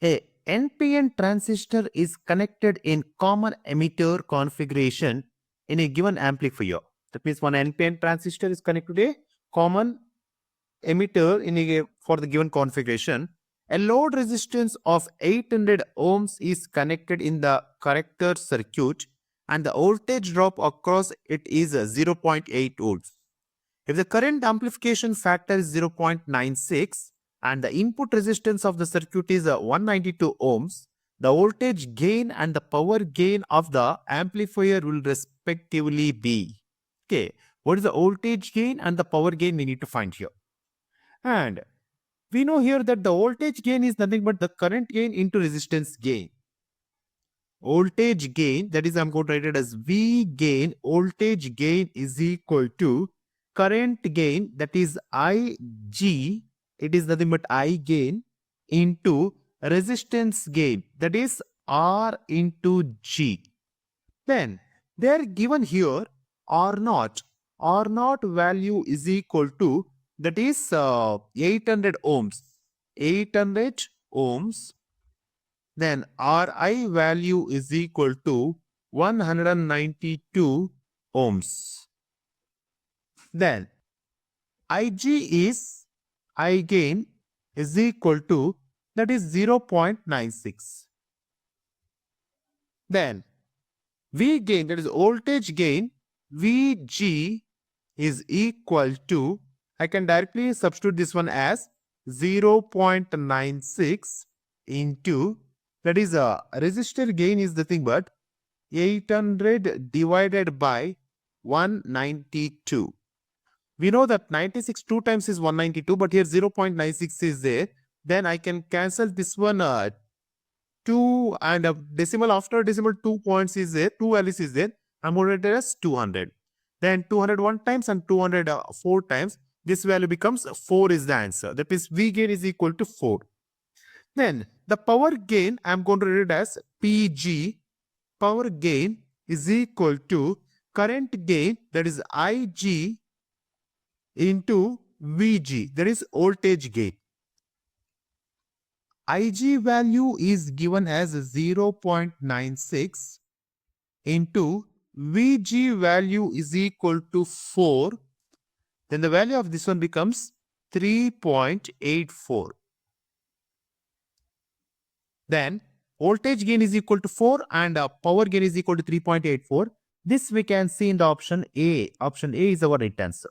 A NPN transistor is connected in common emitter configuration in a given amplifier. That means one NPN transistor is connected to a common emitter for the given configuration. A load resistance of 800 ohms is connected in the corrector circuit and the voltage drop across it is 0.8 volts. If the current amplification factor is 0.96 and the input resistance of the circuit is 192 ohms, the voltage gain and the power gain of the amplifier will respectively be. Okay, what is the voltage gain and the power gain we need to find here? And we know here that the voltage gain is nothing but the current gain into resistance gain. Voltage gain, that is I'm going to write it as V gain, voltage gain is equal to current gain, that is IG, it is nothing but I gain into resistance gain, that is R into G. Then they are given here R0. R0 value is equal to, that is 800 ohms. 800 ohms. Then Ri value is equal to 192 ohms. Then Ig is, I gain is equal to, that is 0.96. Then V gain, that is voltage gain, Vg is equal to, I can directly substitute this one as 0.96 into, that is resistor gain is nothing but 800 divided by 192. We know that 96 2 times is 192, but here 0.96 is there. Then I can cancel this one 2 and a decimal, after decimal 2 points is there, 2 values is there. I'm going to write it as 200. Then 201 times and 204 times. This value becomes 4 is the answer. That means V gain is equal to 4. Then the power gain, I'm going to write it as PG. Power gain is equal to current gain, that is IG into Vg, that is voltage gain. Ig value is given as 0.96 into Vg value is equal to 4. Then the value of this one becomes 3.84. Then voltage gain is equal to 4 and power gain is equal to 3.84. This we can see in the option A. Option A is our right answer.